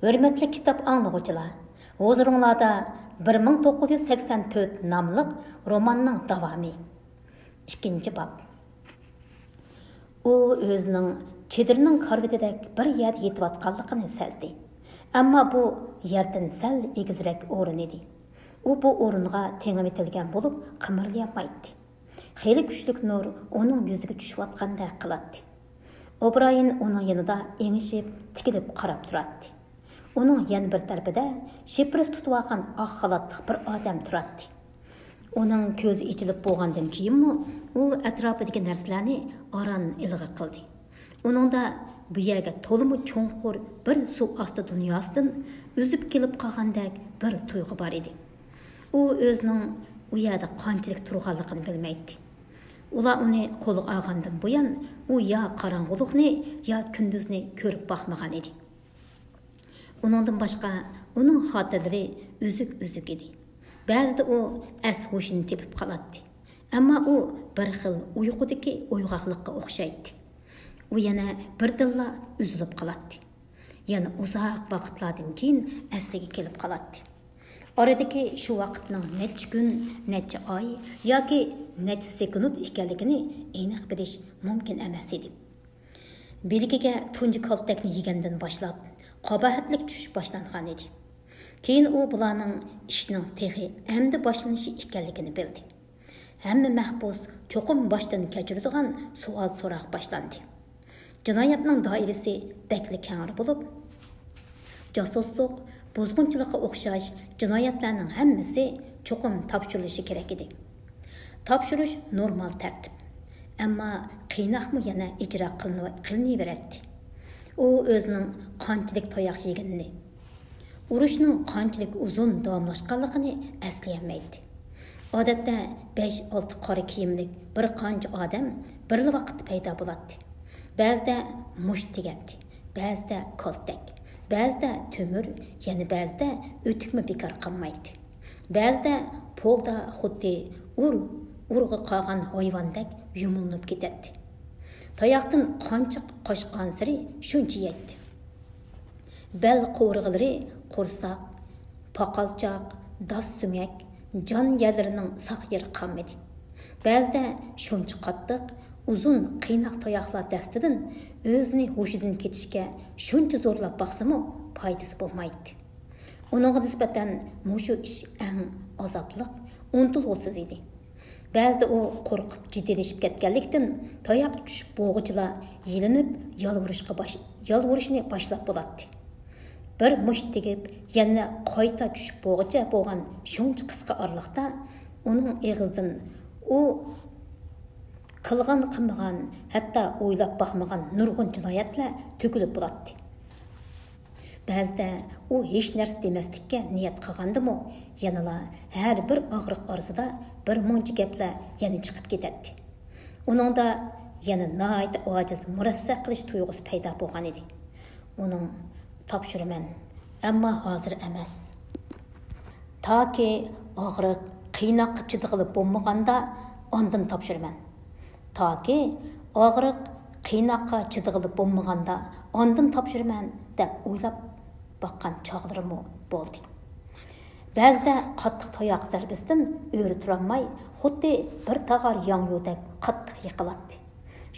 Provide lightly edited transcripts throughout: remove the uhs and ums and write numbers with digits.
Hürmetli kitap anlıqçılar, huzurunlarda 1984 namlıq romanның davamı. 2. bab. O özünün çedirinin karvididek bir yer yetivatqanlıqını sezdi. Amma bu yerden sel egizrek orun idi. O bu orunğa teğim etilgen bolup qımırlayamaydı. Xeyli güçlük nur onun yüzüge düşüvatqanda qılatdı. O'Brien onun yanında eğişip tikilip qarab turatdı. Onun yan bir tarafida şepris tutuvaqan aq xalatlıq bir adam turatdı. Onun ko'zi ichilib bo'lgandan keyinmi u atrofidagi narsalarni aran ilg'i qildi. Uningda bu yerga to'limi cho'nqur bir suv osti dunyosidan o'zib kelib qolgandek bir tuyg'u bor edi. U o'zining u yerda qanchalik turganligini bilmaydi. Ular uni qo'liga olgandan buyon u yo qorong'ulikni yo kunduzni ko'rib boqmagan edi. Uningdan boshqa uning xotiralari uzuk edi. Ba'zida u as-hushini tepib qoladi. Ammo u bir xil uyqudagi uyg'oqlikqa o'xshaydi. U yana birdilla uzilib qoladi. Yana uzoq vaqtlardan keyin asliga kelib qoladi. Oradagi shu vaqtning necha kun, necha oy yoki necha sekund ekanligini aniq bilish mumkin emas edi. Belgiga tunji kaltakni yegandan boshlab qabahatlik tushish boshlangan edi. Keyin u bularning ishning texi endi boshlanishi ekanligini bildi. Hamma mahbus cho'qim boshdan kechiradigan savol so'roq boshlandi. Jinoyatning doirasi bakli keng bo'lib, josuslik, buzg'unchilikqa o'xshash jinoyatlarning hammasi cho'qim topshirilishi kerak edi. Topshirish normal tartib. Ammo qiynaqmi yana ijro qilinaveradi. U o'zining qanchalik tayoq yeganini, urushning qanchalik uzun davomlashganligini eslayamaydi. Odatda 5-6 qora kiyimlik bir qancha odam bir vaqt paydo bo'ladi. Ba'zida musht tegadi, ba'zida kaltak, ba'zida to'mir, yana ba'zida o'tikmi bekor qilmaydi. Ba'zida polda xuddi urg'i qolgan hayvondek yumulinib ketadi. Tayoqdan qancha qo'shgan siri shuncha yetdi. Bel qo'rg'ilari qo'rsoq, poqalchoq, dos sumak, jon yerlarining saq yeri qolmadi. Ba'zida shuncha qattiq, uzun qiynoq tayoqlar dastidan o'zini hushidan ketishga shuncha zo'rlab baqsimi foydasi bo'lmaydi. Uningga nisbatan mushu ish eng azobliq, unutilg'usiz edi. Ba'zida u qo'rqib jiddiyalashib ketganlikdan tayoq tushib bo'g'ichilar yelinib yolvurishni boshlab bo'ladi. Bir musht tegib, yana qayta tushib bo'g'icha bo'lgan shuncha qisqa oraliqda uning eg'izidan u qilmagan, hatto o'ylab boqmagan nurg'un jinoyatlar to'kilib bo'ladi. Ba'zida u hech narsa demaslikka niyat qilgandimi, yanala har bir og'riq orasida bir muncha gaplar yana chiqib ketadi. Uningda yana nihoyat ojiz murassa qilish tuyg'usi paydo bo'lgan edi. Uning topshiraman, ammo hozir emas. Toki og'riq qiynoqqa chidag'ilib bo'lmaganda ondan topshiraman. Toki og'riq qiynoqqa chidag'ilib bo'lmaganda ondan topshiraman deb o'ylab baqqan chog'larimi bo'ldi. Ba'zida qattiq tayoq zarbisidan o'ri turolmay, xuddi bir tag'ar yong'yudek qattiq yiqiladi.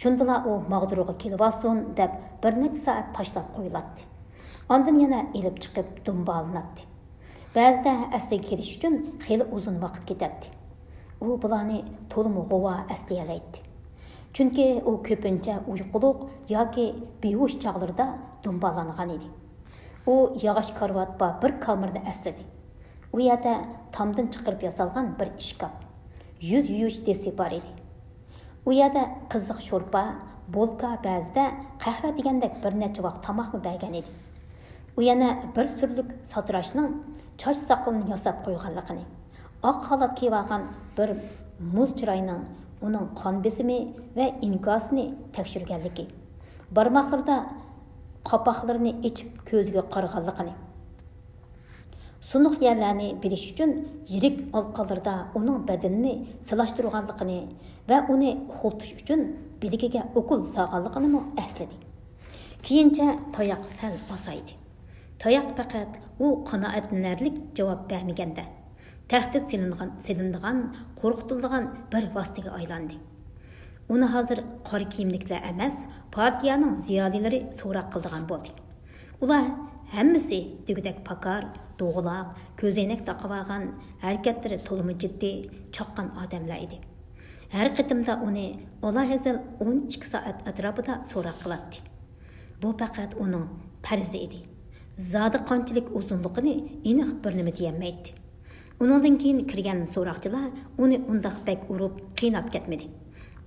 Shundala u mag'durga kelvasin deb bir necha soat tashlab qo'yiladi. Ondan yana elib chiqib dumbalanadi. Ba'zida asliga kelish uchun xeyli uzun vaqt ketadi. U bularni to'liq g'ova aslayolmaydi. Chunki u ko'pincha uyquliq yoki behush chog'larda dumbalangan edi. U yog'och karvat bir kamerda asladi. U yerda tomdan chiqarib yasalgan bir ishkop, yuz yuvish desi bor edi. U yerda qiziq sho'rpa, bolka, ba'zida qahva degandek bir necha vaqt tomoqni bergan edi. U yana bir surlik satrashning choch saqilini yasab qo'yganligini, oq xalat kiygan bir muz chiroyning uning qon besimi va inkosini tekshirganligi, barmoqlarida qapoqlarini ichib ko'ziga qarag'anligini, sunuq yerlarni bilish uchun yirik olqalarda uning badanini silashtirganligini va uni uxultish uchun biligiga ukul solganligini esladi. Keyincha tayoq sal pasaydi. Tayoq faqat u qanoatlanarlik javob bermaganda tahdid silinadigan, qo'rqitiladigan bir vositaga aylandi. Uni hozir qora kiyimliklar emas, partiyaning ziyolilari so'roq qiladigan bo'ldi. Ular hammasi degudek pakar, doğulaq, ko'zoynak taqib olgan, harakatlari to'limi jiddiy, chaqqan odamlar edi. Har qitimda uni olahazal 12 soat atrofida so'roq qiladi. Bu faqat uning farzi edi. Zodi qanchalik uzunligini aniq bir nima deyolmaydi. Uningdan keyin kirgan so'roqchilar uni undaq bak urib, qiynab ketmadi.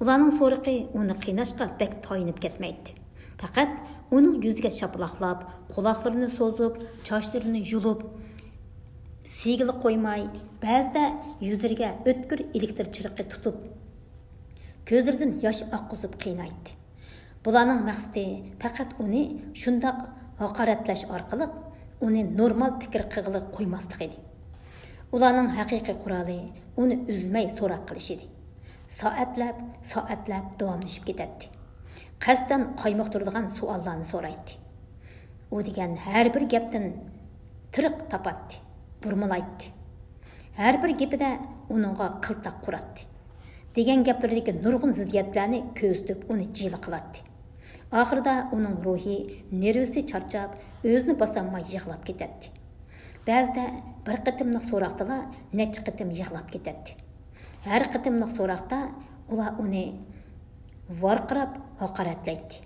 Ularning so'roqi uni qiynashga bak toyinib ketmaydi. Faqat uning yuziga shapaloqlab, quloqlarini so'zib, sochlarini yulib, sigili qo'ymay, ba'zida yuziga o'tkir elektr chirqi tutib, ko'zlaridan yosh oqqizib qiynaydi. Bularning maqsadi faqat uni shundoq haqoratlash orqali uni normal fikr qilg'ili qo'ymaslik edi. Ularning haqiqiy quroli uni uzmay so'roq qilish edi. Soatlab davomlashib ketadi. Qasdan qaymoqtiradigan savollarni so'raydi. U degan har bir gapdan tiriq topadi, burmalaydi. Har bir gapida uningga qiltaq quradi. Degan gaplardagi nurg'un ziddiyatlarni ko'zitib uni jili qiladi. Oxirida uning ruhi, nervisi charchab, o'zini bosolmay yig'lab ketadi. Ba'zida bir qitimliq so'roqdalar necha qitim yig'lab ketadi. Har qitimliq so'roqda ular uni varqirab haqoratlaydi.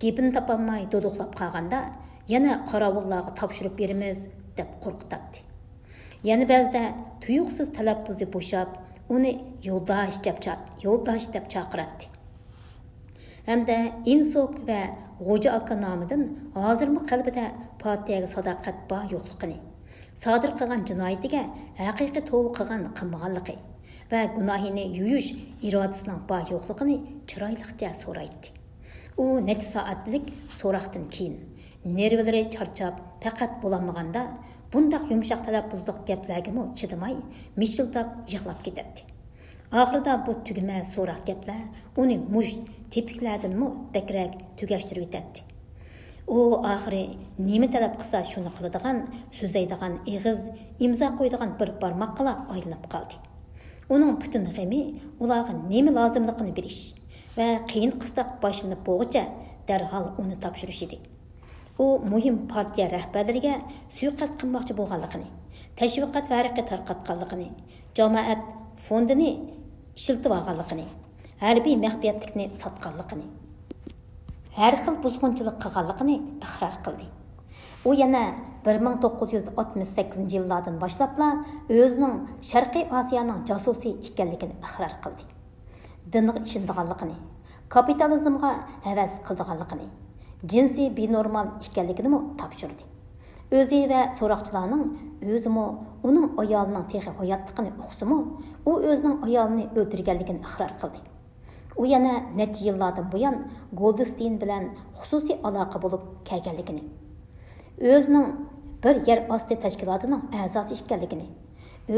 Gapini topolmay doduqlab qolganda yana qorovullarga topshirib beramiz deb qo'rqitadi. Yana ba'zida tuyuqsiz talaffuzi bo'shab, uni yo'ldosh deb chaqiradi. Hamda insok va G'o'ja aka nomidan hozirmi qalbida partiyaga sadoqat bor yo'qligini, sodir qilgan jinoyatiga haqiqiy tavba qilgan qilmaganligi va gunohini yuyish irodasining bor yo'qligini chiroyliqcha so'raydi. U necha soatlik so'roqdan keyin nervlari charchab, faqat bo'lolmaganda bundaq yumshoq talaffuzliq gaplarga chidamay, mishildab yig'lab ketadi. Oxirida bu tugma so'roq gaplar uni musht tepiklardanmi bakrak tugashtirib ketadi. U oxiri nima talab qilsa shuni qiladigan, so'zlaydigan ig'iz, imzo qo'yadigan bir barmoqqa aylanib qoldi. Uning butun g'ami ularga nima lozimligini bilish va qiyin qisdoq boshlanib bo'g'icha darhol uni topshirish edi. U muhim partiya rahbarlariga suiqasd qilmoqchi bo'lganligini, tashviqot varaqi tarqatganligini, jamoat fondini ishiltib olganligini, harbiy maxfiyatlikni sotganligini, har xil buzg'unchilik qilganligini iqror qildi. U yana 1968 yillardan boshlabla o'zining Sharqiy Osiyoning josusi ekanligini iqror qildi. Dinga ishonganligini, kapitalizmga havas qilganligini, jinsiy benormal ekanligini topshirdi. O'zi va so'roqchilarning o'zimi uning ayolining texi hayotligini uqsimi, u o'zining ayolini o'ldirganligini iqror qildi. U yana necha yillardan buyon Goldstein bilan xususiy aloqa bo'lib kelganligini, o'zining bir yer osti tashkilotining a'zosi ekanligini,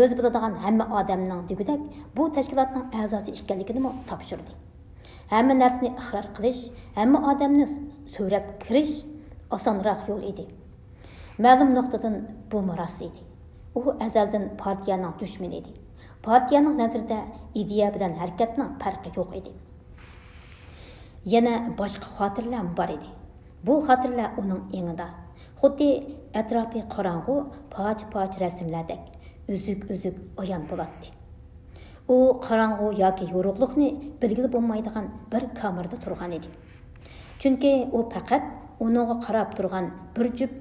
o'zi biladigan hamma odamning degudak bu tashkilotning a'zosi ekanligini topshirdi. Hamma narsani iqror qilish, hamma odamni so'rab kirish osonroq yo'l edi. Ma'lum nuqtadan bu rost edi. U azaldan partiyaning dushmani edi. Partiyaning nazarida ideya bilan harakatning farqi yo'q edi. Yana boshqa xotirlar bor edi. Bu xotirlar uning yengida, xuddi atrofi qorong'u, poch rasmlardek uzuk ayon bo'ladi. U qorong'u yoki yorug'likni bilgili bo'lmaydigan bir kamerada turgan edi. Chunki u faqat uningga qarab turgan bir jup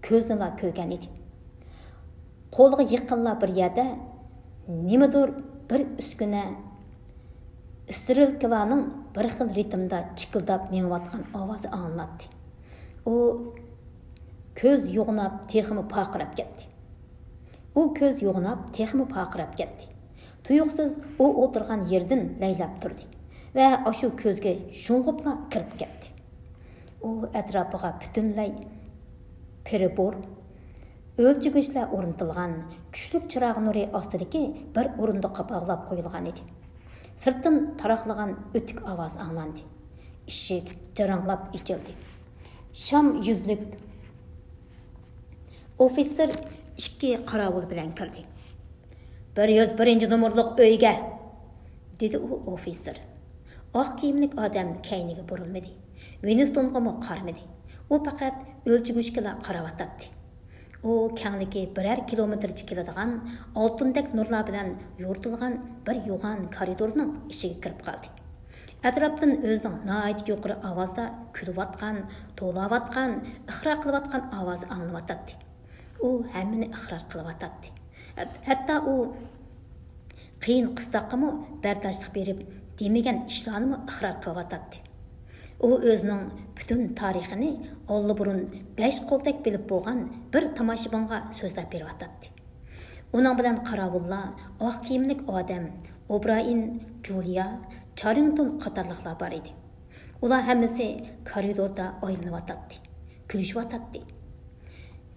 ko'zni ko'rgan edi. Qo'liga yiqinlar bir yerda nimadir bir uskuna istirilkalarning bir xil ritmda chikildab mengayotgan ovozi angladi. U ko'z yo'g'nab, texmi paqirab ketdi. Tuyuqsiz u o'tirgan yerdan laylab turdi va shu ko'zga shung'ibla kirib ketdi. U atrofiga butunlay peribor o'lchig'ichlar o'rnatilgan kuchli chiroq nuri ostidagi bir o'rindiqqa bog'lab qo'yilgan edi. Sirtdan taraqlagan o'tik ovoz anglandi. Eshik jaranglab ichildi. Sham yuzlik Ofisser 2 qaravul bilan kirdi. 101 nomerlik uyga, dedi u ofisser. Oq kiyimlik odam kayniga burilmadi. Winstonga mo qarmadi. U faqat o'lchig'ishga qaravotdi. U kengligi 1 kilometrcha keladigan oltindek nurlar bilan yo'rtilgan bir yo'g'on koridorning ishiga kirib qoldi. Atrofdan o'zining nihoyat yuqori ovozda kulayotgan, to'layotgan, ixro qilayotgan ovoz anglayotdi. U hammani ixro qilayotdi. Hatto u qiyin qistoqqa bardoshlik berib, demagan ishlarni ixro qilayotdi. U o'zining butun tarixini olliburun 5 qo'ldak bilib bo'lgan bir tomoshabinga so'zlab beryotdi. Uning bilan qarovullar, oq kiyimlik odam, O'Brien, Julia, Charrington qatorliqlar bor edi. Ular hammasi koridorda o'ylanayotdi, kulishayotdi.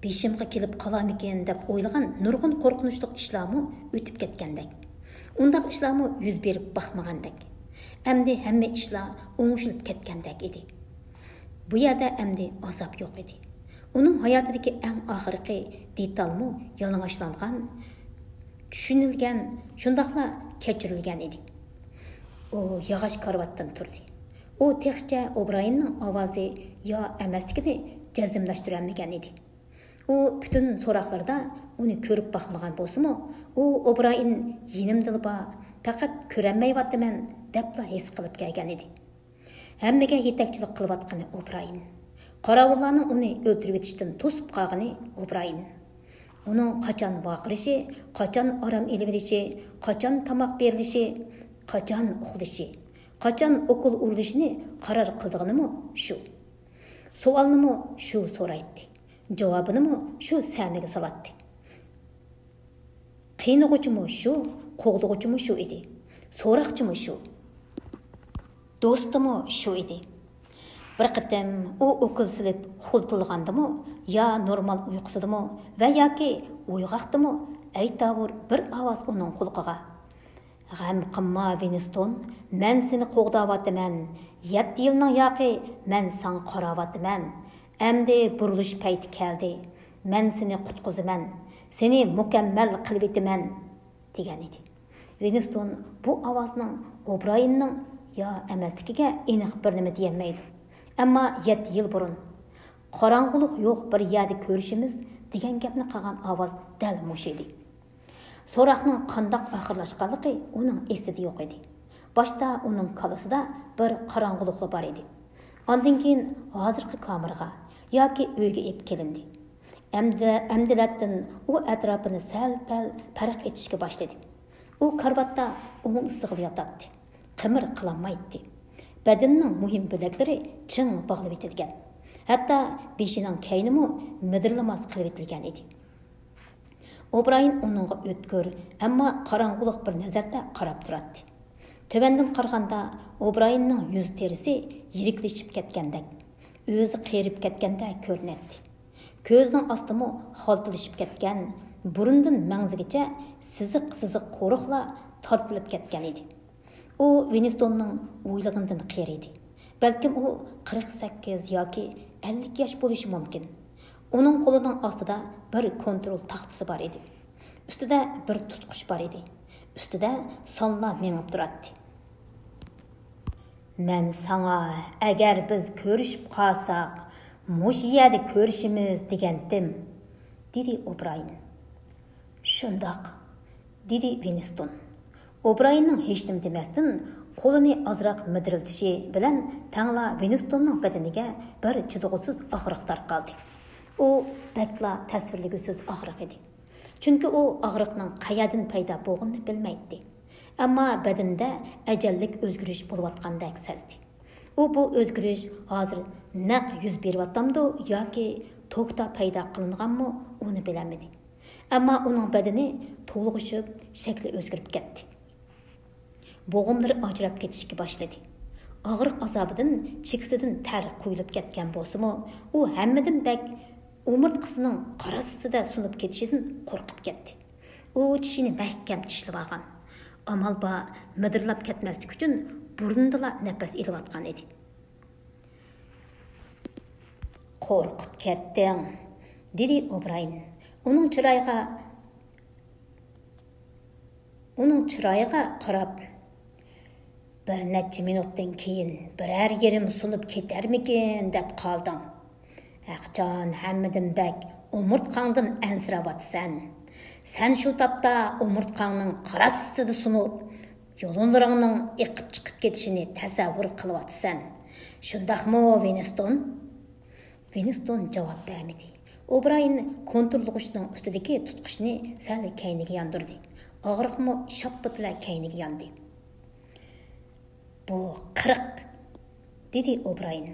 Beshimga kelib qolarmikin deb o'ylagan nurg'un qo'rqinchli ishlarmi o'tib ketgandek. Undaq ishlarmi yuz berib baxmagandek. Әмді әмме ishlar o'ngishilib ketgandek edi. Bu yerda әмді azob yo'q edi. Uning hayotidagi eng oxirgi detalmi yalang'ochlangan, tushunilgan, shundaqla kechirilgan edi. U yog'och karvatdan turdi. U texcha O'Brienning ovozi yo emasligini jazmlashtirolmagan edi. U bütün so'roqlarda uni ko'rib baxmagan bo'lsa-mu, u O'Brien yinimda bor, faqat ko'rolmayapman debla his qilib kelgan edi. Hammaga yetakchilik qilayotgani O'Brien. Qorovullarning uni o'ldirib etishdan to'sib qolgani O'Brien. Uning qachon vaqirishi, qachon orom eliverishi, qachon tomoq berilishi, qachon uxlishi, qachon o'qul urilishini qaror qilganimi shu. Savolni shu so'raydi. Javobini shu samiga solatdi. Qiynag'uchimi shu, qo'g'dug'uchimi shu edi. So'roqchimi shu. Do'stimi shu edi. Bir qitim u o'qil silib xultilgandimi, yo normal uyqusidimi va yoki uyg'oqdimi, aytavur bir ovoz uning qulqiga. G'am qilma Winston, men seni qo'g'davatıman. 7 yilning yoqi men san qaravatıman. Әмді бұрылыш пәйті кәлді. Мен сені құтқызыман. Сені мүкәммәл қылветімен. Деген еді. Winston bu avazның O'Brienning yo emasligiga aniq bir nima deyolmaydi. Ammo 7 yil burun qorong'ulik yo'q bir yerda ko'rishimiz degan gapni qilgan ovoz dal mush edi. So'roqning qandoq oxirlashganligi uning esida yo'q edi. Boshda uning kalasida bir qorong'ulikli bor edi. Ondan keyin hozirgi kameraga yoki uyga ep kelindi. Әмділәттін u atrofini sal-pal farq etishga boshladi. U karvatda o'ng isig'ida yotadi. Qimir qilinmaydi. Badanining muhim bo'laklari ching bog'lab etilgan. Hatto beshining kaynimi midirlamas qilib etilgan edi. O'Brien uningga o'tkir, ammo qorong'uliq bir nazarda qarab turadi. Tövendan qaraganda O'Brienning yuz terisi yiriklashib ketgandek, o'zi qerib ketganda ko'rinadi. Ko'zning ostimi xaltilishib ketgan, burundan mangzigacha siziq-siziq qo'riqlar tortilib ketgan edi. U Winstonning o'ylagandan qeri edi. Balkim u 48 yoki 50 yosh bo'lishi mumkin. Uning qo'lining ostida bir kontrol taxtasi bor edi. Ustida bir tutqish bor edi. Ustida sonlar mengib turadi. Men sana agar biz ko'rishib qolsak, mush yerda ko'rishimiz degandim, dedi O'Brien. Shundoq, dedi Winston. O'Brienning hech nima demasdan qo'lini ozroq midiriltishi bilan tangla Winstonning badaniga bir chidog'siz og'riq tarqaldi. U bakla tasvirligisiz og'riq edi. Chunki u og'riqning qayerdan paydo bo'lganini bilmaydi. Ammo badanda ajallik o'zgarish bo'layotgandek sezdi. U bu o'zgarish hozir naq yuz beryaptimi yoki to'xta paydo qilinganmi, uni bilmaydi. Ammo uning badani to'lg'ishib, shakli o'zgarib ketdi. Bo'g'imlari ajrab ketishga boshladi. Og'riq azobidan cheksidan tar qo'yilib ketgan bo'lsa-mu, u hammadan bak umurtqisining qarasida sunib ketishidan qo'rqib ketdi. U tishini mahkam tishlab olgan. Amal ba midirlab ketmaslik uchun burnida nafas elayotgan edi. Qo'rqib ketding. dedi O'Brien. Onun çırayıga qarab, bir neçe minutdan keyin birer yerim sunup ketermikin dep qaldım. Aqcan hammidim bek umurtqаңdan ansiravatsan. Sen şu tapda umurtqаңның qarasıdı sunup, yolunlarыңның iqib chiqib ketishini tasavvur qilvatsan. Shundaqmi, Winston? Winston javob bermedi. O'Brien konturluğuşning ustidagi tutqishni sal kayniga yondirdi. Og'riqmi shappatla kayniga yondi. Bu 40, dedi O'Brien.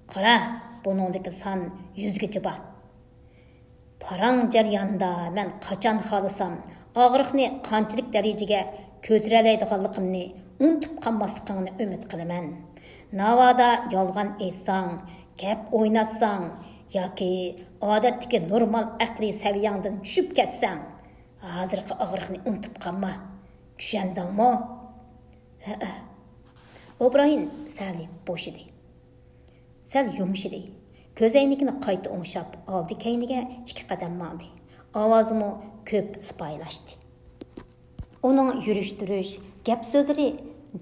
Qara, buningdagi son 100gacha bor. Parang jarayonida men qachon xohlasam og'riqni qanchalik darajaga ko'taralaydiganligimni unutib qolmasligingni umid qilaman. Navoda yolg'on aytsang, gap o'ynatsang yoki odatdagi normal aqliy saviyangdan tushib ketsang, hozirgi og'riqni unutib qolma. Tushundingmi? O'Brien sal bo'shidi. Sal yumshidi. Ko'zoynigini qayta o'ngshab, oldi kayniga 2 qadam mandi. Ovozimi ko'p sipoylashdi. Uning yurish-turish, gap so'zlari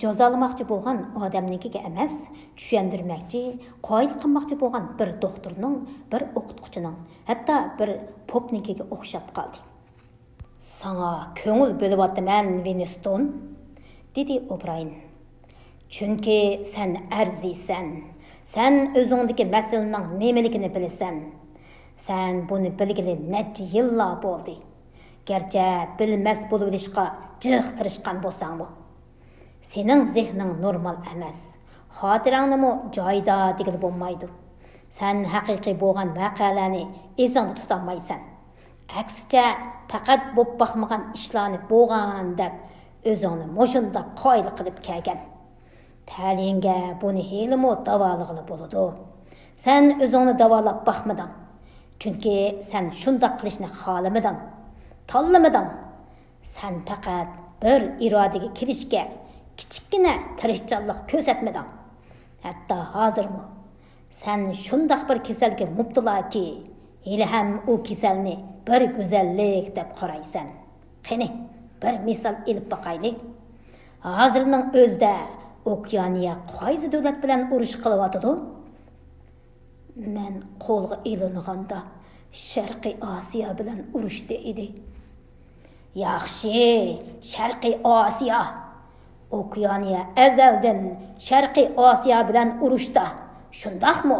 jazolamoqchi bo'lgan odamnikiga emas, tushundirmoqchi, qoyil qilmoqchi bo'lgan bir doktorning, bir o'qituvchining, hatto bir popnikiga o'xshab qoldi. Sana ko'ngil bo'lyapman, Winston, dedi O'Brien. Chunki sen arziysan. Sen o'zingdagi masalaning nimaligini bilasan. Sen buni bilgili necha yillar bo'ldi. Gerçi bilmas bo'lib olishga jiq tirishgan bo'lsangmi. Sening zehning normal emas. Xotirangni joyida degil bo'lmaydi. Sen haqiqiy bo'lgan voqealarni esingda tutolmaysan. Aksicha faqat bo'p baxmagan ishlarni bo'lgan deb o'zingni moshunda qoyil qilib kelgan. Ta'linga buni helimi davolig'ili bo'ladi. Sen o'zingni davolab baxmading. Chunki sen shundoq qilishni xohlamading. Tanlamading. Sen faqat bir irodaga kirishga kichikgina tirishchanlik ko'rsatmading. Hatto hozirmi sen shundoq bir kasalga mubtaloki, hali ham u kasalni bir go'zallik deb qaraysan. Qani, bir misol elib baqaylik. Hozirning o'zida Okeaniya qaysi davlat bilan urush qilyotidi? Men qo'lga ilinganda Sharqiy Osiyo bilan urushda edi. Yaxshi, Sharqiy Osiyo. Okeaniya azaldan Sharqiy Osiyo bilan urushda. Shundaqmi?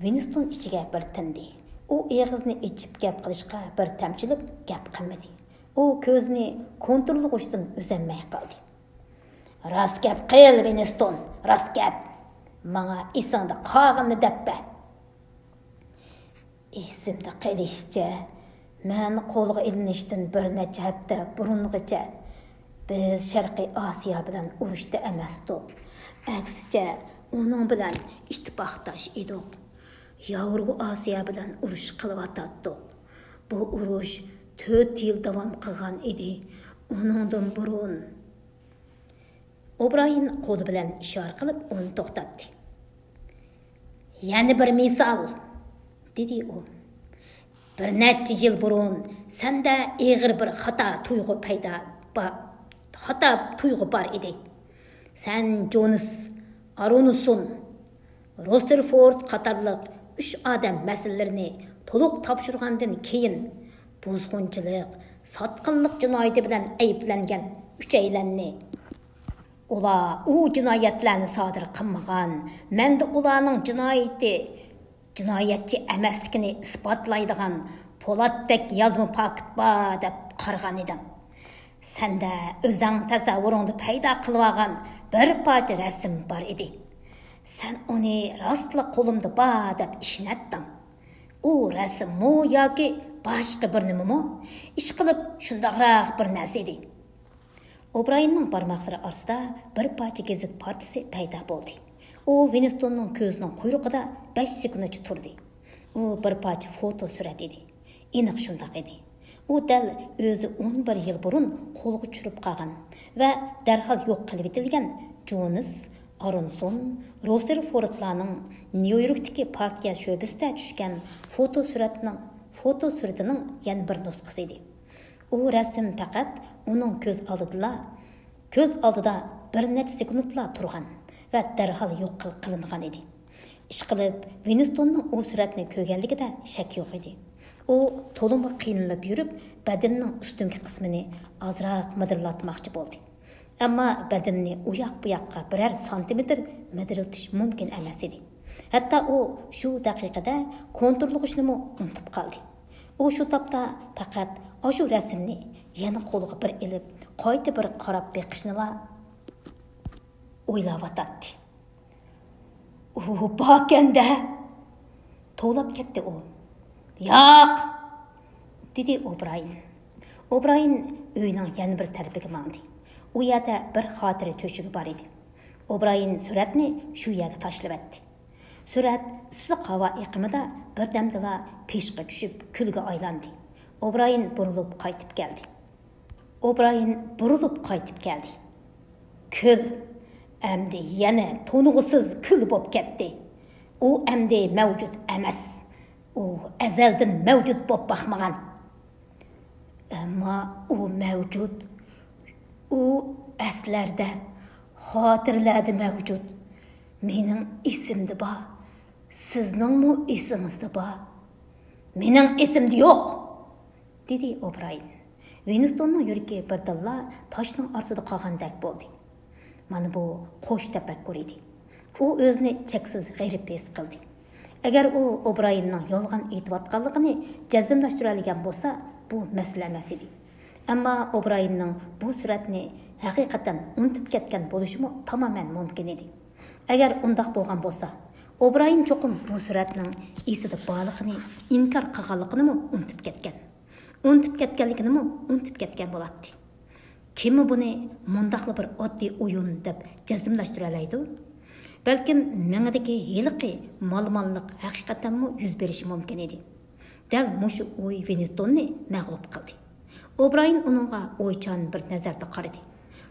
Winston ichiga bir tindi. U og'izni ichib gap qilishga bir tamchilib gap qilmadi. U ko'zni kontrolg'ushdan uzanmay qoldi. Rast gap qil, Winston, rast gap. Manga esingda qolganini debbe. Esimda qilishcha, men qo'lga ilinishdan bir necha hafta burungacha biz Sharqiy Osiyo bilan urushda emasdik. Aksicha, uning bilan ittifoqdosh edik. Yevro Osiyo bilan urush qilyotdik. Bu urush 4 yil davom qilgan edi. Uningdan burun O'Brien qo'li bilan ishora qilib uni to'xtatdi. Yana bir misol, dedi u. Bir necha yil burun senda ig'ir bir xato tuyg'u bor edi. Sen Jones, Aronson, Rutherford qatorliq 3 odam masalalarini to'liq topshirgandan keyin buzg'unchilik, sotqinlik jinoyati bilan ayblangan 3 aylanni ular u jinoyatlarni sodir qilmagan, menda ularning jinoyatchi emasligini isbotlaydigan Po'latdek yozma paket bor deb qaragan edim. Senda o'zing tasavvuringni paydo qilib olgan bir parcha rasm bor edi. Sen uni rostla qo'limda bor deb ishonatding. U rasmmi yoki boshqa bir nimami? Ish qilib shundaqroq bir narsa edi. O'Brienning barmoqlari orasida bir parcha gazet partisi paydo bo'ldi. U Winstonning ko'zining quyrug'ida 5 sekundcha turdi. U bir parcha foto surat edi. Aniq shundaq edi. U dal o'zi 11 yil burun qo'lga tushirib qolgan va darhol yo'q qilib etilgan Jones, Aronson, Rosserfordlarning Nyu-Yorkdagi partiya sho'basida tushgan foto suratining yana bir nusxasi edi. U rasm faqat uning ko'z oldida bir necha sekundlar turgan va darhol yo'q qilingan edi. Ishqilib, Winstonning u suratni ko'rganligida shak yo'q edi. U to'liq qiynalib yurib, badanining ustungi qismini ozroq midirlatmoqchi bo'ldi. Ammo badanni u yoq bu yoqqa biror santimetr midirlatish mumkin emas edi. Hatto u shu daqiqada kontrollig'ishni unutib qoldi. U shu topda faqat shu rasmni yana qo'liga bir ilib, qayta bir qarab beqishnilar o'ylayotdi. Bakanda to'lab ketdi u. Yo'q, dedi O'Brien. O'Brien uyning yana bir tarafiga mandi. U yerda bir xotira to'shigi bor edi. O'Brien suratni shu yerga tashlab etdi. Surat issiq havo iqimida birdamdala peshga tushib kulga aylandi. O'Brien burilib qaytib keldi. Kul endi yana to'nug'isiz kul bo'lib ketdi. U endi mavjud emas. U azaldan mavjud bo'lib baxmagan. Ammo u mavjud. U aslarda, xotirlarda mavjud. Mening esimda bor. Sizningmi esingizda bor? Mening esimda yo'q, dedi O'Brien. Winstonning yuragi birdalla toshning orasida qolgandek bo'ldi. Mana bu qo'sh tafakkur edi. U o'zini cheksiz g'ayib his qildi. Agar u O'Brienning yolg'on aytayotganligini jazmlashtira olgan bo'lsa, bu masala emas edi. Ammo O'Brienning bu suratni haqiqatan unutib ketgan bo'lishi tamoman mumkin edi. Agar undaq bo'lgan bo'lsa, O'Brien cho'qim bu suratning esida borligini inkor qilganligini unutib ketgan. Unutib ketgan bo'ladi. Kim buni mundaqli bir oddiy o'yin deb jazmlashtira oladi? Balkim mengadagi hiliqi malmonlik haqiqatanmi yuz berishi mumkin edi. Dal mushu o'y Winstonni mag'lub qildi. O'Brien uningga o'ychan bir nazarda qaradi.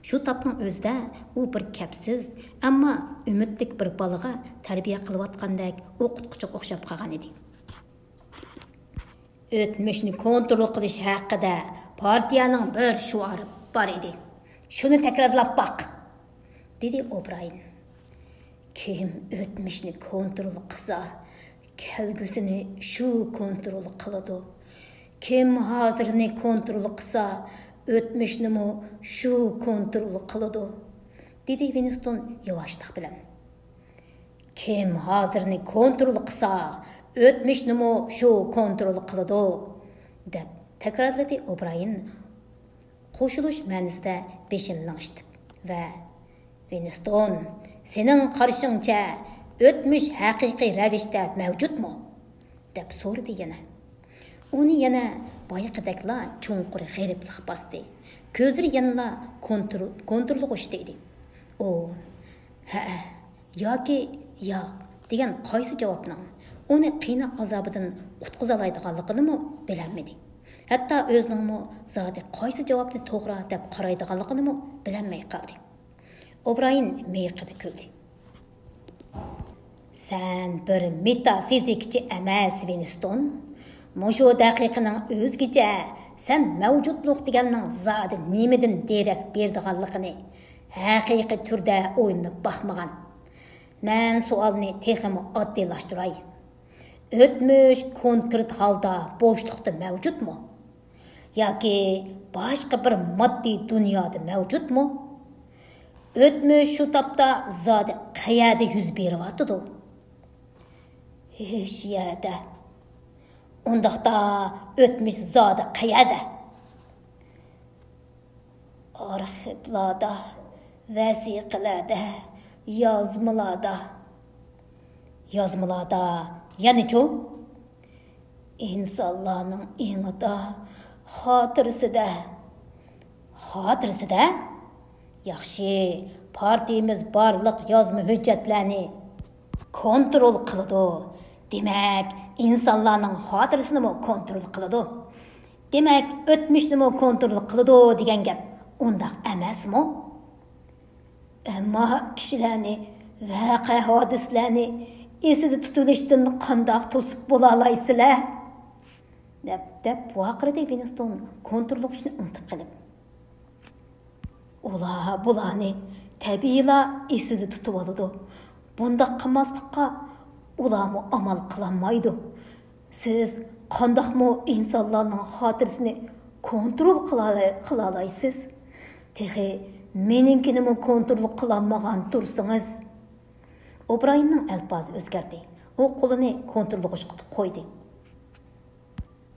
Shu tapning o'zida u bir kapsiz, ammo umidlik bir bolaga tarbiya qilayotgandek o'qituvchiga o'xshab qolgan edi. O'tmishni kontrol qilish haqida partiyaning bir shuari bor edi. Shuni takrorlab baq, dedi O'Brien. Kim o'tmishni kontrol qilsa, kelgusini shu kontrol qiladi. Kim hozirni kontrol qilsa, o'tmishni shu kontrol qiladi, dedi Winston yavaşlık bilan. Kim hozirni kontrol qilsa, o'tmishni shu kontrol qiladi, deb takrorladi O'Brien qo'shilish ma'nosida beshini lang'ishib. Va Winston, sening qarashingcha o'tmish haqiqiy ravishda mavjudmi? deb so'radi yana. Uni yana boyaqidakla cho'nqur g'ayriblik bosdi. Ko'zlari yanala kontrolga o'chdi edi. O, ha, yoki yo'q degan qaysi javobning uni qiynoq azobidan qutqiza oladiganligini bilolmadi. Hatto o'zining zodi qaysi javobni to'g'ri deb qaraydiganligini bilolmay qoldi. O'Brien miyqida kuldi. Sen bir metafizikchi emas, Winston. Mushu daqiqaning o'zgicha sen mavjudlik deganning zodi nimidan derak berdiganligini haqiqiy turda o'yinib baxmagan. Men savolni texmi oddiylashtiraay. O'tmish konkret holda bo'shliqda mavjudmi? Yoki boshqa bir moddiy dunyoda mavjudmi? O'tmish shu topda zodi qayerda yuz beryapti? Hech yerda. Undaqda o'tmish zodi qayerda? Arxivlarda, vasiqalarda, yozmalarda, ya'ni-chu insonlarning ingida, xotirasida. Xotirasida? Yaxshi, partiyamiz barliq yozma hujjatlarni kontrol qiladi. Demak, insonlarning xotirasini kontrol qiladi. Demak, o'tmishni kontrol qiladi degan gap undaq emasmi? Ammo kishilarni vaqa hodislarni esida tutilishdan qandoq to'sib bo'la olaysizlar? deb vaqirdi Winston kontrolluqishni unutib qilib. Bularni tabiiyla esida tutib oladi. Bunda qilmaslikqa ularmı amal qılanmaydı. Siz qandaqmı insanlarning xotirasini kontrol qila olaysız? Texi meninkini kontrol qılanmagan tursangiz. O'Brienning alpozi o'zgardi. U qo'lini kontrolga qo'ydi.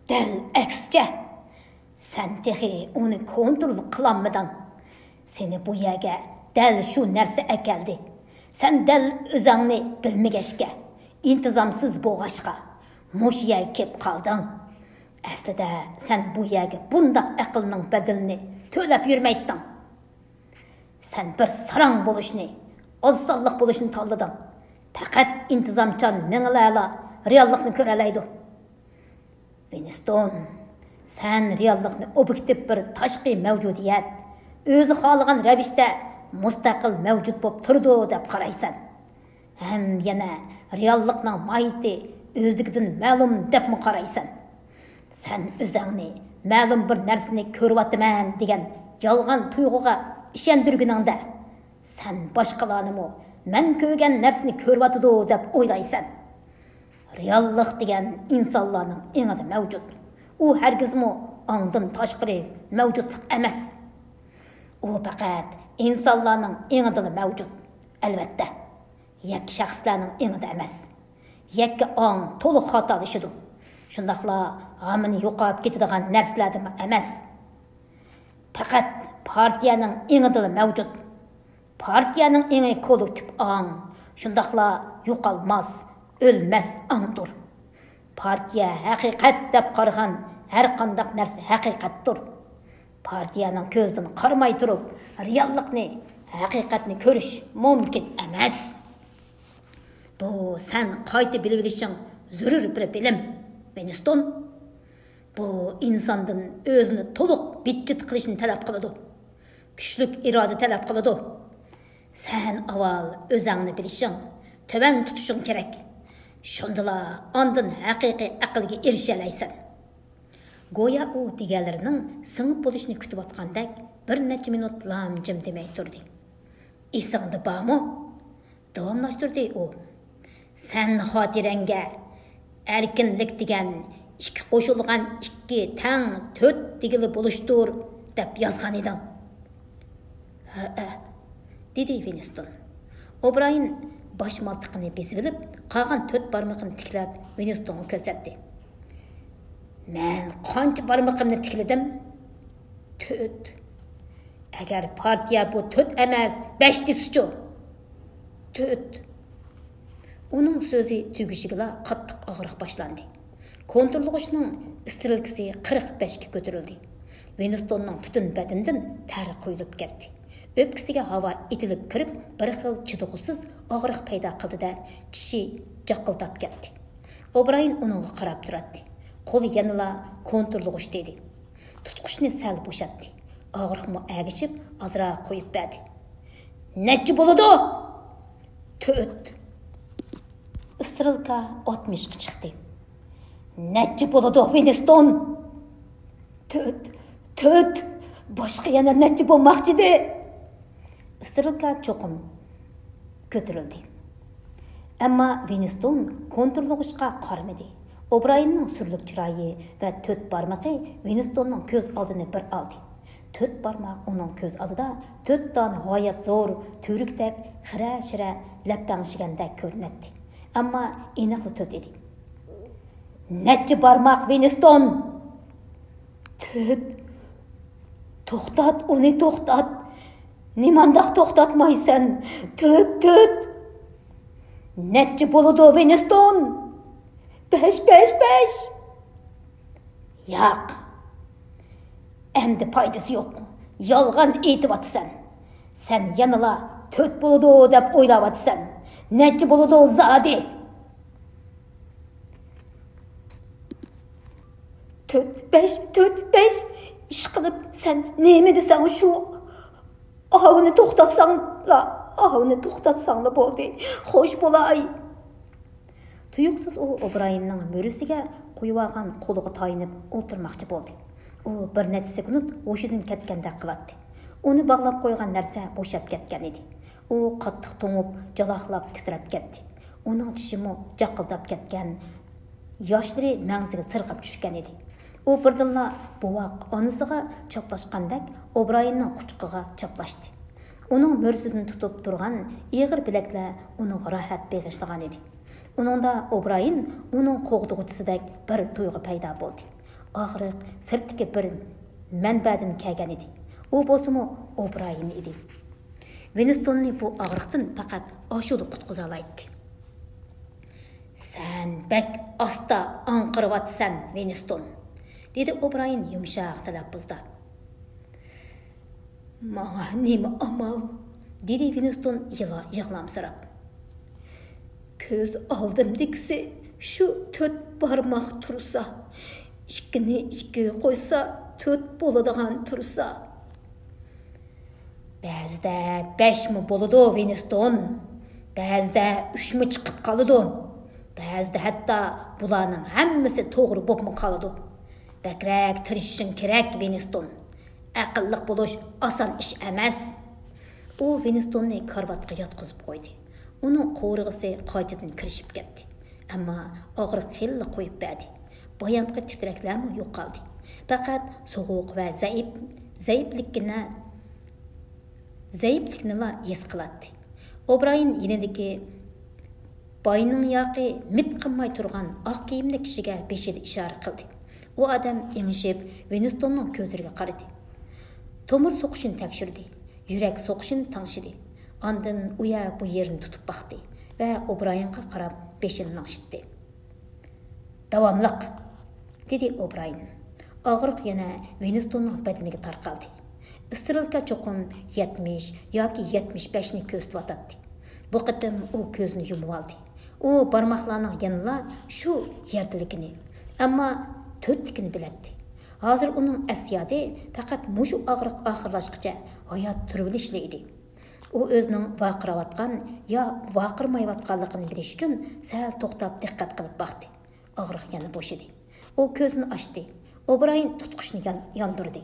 Dal aksicha, sen texi uni kontrol qilolmading. Seni bu yerga dal shu narsa akeldi. Sen dal o'zingni bilmagashga, intizomsiz bo'lg'ashqa mush yerga kelib qolding. Aslida sen bu yerga bundaq aqlning badalini to'lab yurmayding. Sen bir sarang bo'lishni, ozsonliq bo'lishni tanlading. Faqat intizomchan minglarla reallikni ko'ra oladi. Winston, sen reallikni obyektiv bir tashqi mavjudiyat, o'zi xohlagan ravishda mustaqil mavjud bo'lib turdi deb qaraysan. Ham yana reallikning mohiyati o'zligidan ma'lum deb qaraysan. Sen o'zingni ma'lum bir narsani ko'ryapman degan yolg'on tuyg'uga ishondirguningda, sen boshqalarni men ko'rgan narsani ko'ryapti deb o'ylaysan. Reallik degan insonlarning engida mavjud. U hargizmi ongdan tashqari mavjudlik emas. U faqat insonlarning engida mavjud. Albatta, yakka shaxslarning engida emas. Yakka ong to'liq xatolashidi. Shundaqla g'amini yo'qolib ketadigan narsalardan emas. Faqat partiyaning engida mavjud. Partiyaning engi kollektiv ong. Shundaqla yo'qolmas, ölməz anıdır. Partiya haqiqat deb qaragan har qandaq narsa haqiqatdir. Partiyaning ko'zdan qaramay turib, reallikni, haqiqatni ko'rish mumkin emas. Bu sen qayta bilib olishing zarur bir bilim, Winston. Bu insondan o'zini to'liq bitjit qilishni talab qiladi. Kuchlik iroda talab qiladi. Sen avval o'zingni bilishing, töven tutishing kerak. Shundala ondan haqiqiy aqlga erishalaysan. Go'yo u deganlarining singib bo'lishni kutib atgandek bir necha minut lam-jim demay turdi. Esingda bormi? Davomlashtirdi u. Sen xotirangga erkinlik degan ikki qo'shilgan ikki tang to'rt degili bo'lishdir deb yozgan eding. Ha, dedi Winston. O'Brien baş maltıqını bezilib, qağan 4 barmağını tiklab Winston'a ko'rsatdi. Men qancha barmağımni tikledim? 4. Agar partiya bu 4 emas, 5 desichu. 4. Onun so'zi tugishigila qattiq og'riq boshlandi. Kontrolg'ishning istilkisi 45 ga ko'tarildi. Winstonning butun badanidan ter quyilib ketdi. Öpkisiga hava itilib kirib, bir xil chidog'siz og'riq paydo qildi-da, tishi jaqildab ketdi. O'Brien uningga qarab turadi. Qo'li yanila kontrolg'ish dedi. Tutqushni sal bo'shatdi. Og'riqmi agishib, azroq qo'yib berdi. Nechi bo'ladi? 4. Istirilka 60 ga chiqdi. Nechi bo'ladi, Winston? 4. Boshqa yana nechi bo'lmoqchidi? Istirilka cho'qim ko'tarildi. Ammo Winston kontrolg'ishga qaramadi. O'Brienning surlik chiroyi va 4 barmog'i Winstonning ko'z oldini bir oldi. 4 barmoq uning ko'z oldida 4 dona g'oyat zo'r, turikdek, xira-shira lapdangishgandek ko'rinadi. Ammo aniqli 4 edi. Nechi barmoq, Winston? 4. To'xtat, uni to'xtat. Nimandaq to'xtatmaysan? 4. Nechi bo'ladi, Winston? 5. Yo'q. Endi foydasi yo'q. Yolg'on aytyapsan. Sen yanala 4 bo'ladi deb o'ylayapsan. Nechi bo'ladi zodi? 4. Ish qilib sen nima desan shu ovni to'xtatsanglar Ağını to'xtatsanlar bo'ldi. Xo'sh bo'lay. Tuyuqsiz u O'Brayinning mo'risiga qo'yib olgan qo'liga tayinib o'tirmoqchi bo'ldi. U bir necha sekund hushidan ketgandek qiladi. Uni bog'lab qo'ygan narsa bo'shab ketgan edi. U qattiq to'ngib, jaloqlab titrab ketdi. Uning tishimi jaqildab ketgan, yoshlari mangziga sirqib tushgan edi. U birdinla bovoq onasiga chaplashgandek O'Brayinning quchqiga chaplashdi. Uning mo'risidan tutib turgan ig'ir bilaklar uning rohat beg'ishlagan edi. Uningda O'Brayin uning qo'g'dug'ichisidek bir tuyg'u paydo bo'ldi. Og'riq sirtdagi bir manbadan kelgan edi. U bo'lsa-mu O'Brayin edi. Winstonni bu og'riqdan faqat ashula qutqiza oladi. Sen bek asta anqirvatsan, Winston, dedi O'Brayin yumshoq talaffuzda. Manga nima amal, dedi Winston yig'lamsirab. Ko'z oldimdagisi shu 4 barmoq tursa, ikkini ikkiga qo'ysa 4 bo'ladigan tursa. Ba'zida 5 mi bo'ladi, Winston. Ba'zida 3 mi chiqib qoladi. Ba'zida hatto bularning hammasi to'g'ri bo'lib qoladi. Bakrak tirishing kerak, Winston. Aqlliq bo'lish oson ish emas. U Winstonni karvatga yotqizib qo'ydi. Uning qo'rg'isi qaytadan kirishib ketdi. Ammo og'riq xilla qo'yib berdi. Boyamqi titraklarmi yo'qoldi. Faqat sovuq va zaiflikni his qiladi. O'Brayin yinidagi boyning yoqi mit qilmay turgan oq kiyimli kishiga beshida ishora qildi. U odam engishib Winstonning ko'zlariga qaradi. Tomir so'qishini tekshirdi. Yurak so'qishini tanishdi. Ondan u bu yerini tutib baxtdi va O'Brayinga qarab beshini naqshitdi. Davomliq, dedi O'Brayin. Og'riq yana Winstonning badaniga tarqaldi. Istirilka cho'qim 70 yoki 75 ni ko'rsatdi. Bu qatim u ko'zini yumib oldi. U barmoqlarning yanila shu yerdaligini, ammo to'ttikini biladi. Hozir uning asiyati faqat mushu og'riq oxirlashgacha hayot turvilishli edi. U o'zining vaqiravatgan yo vaqirmayotganligini bilish uchun sal to'xtab diqqat qilib baxtdi. Og'riq yana bo'sh edi. U ko'zini ochdi. O'Brayin tutqushni yondirdi.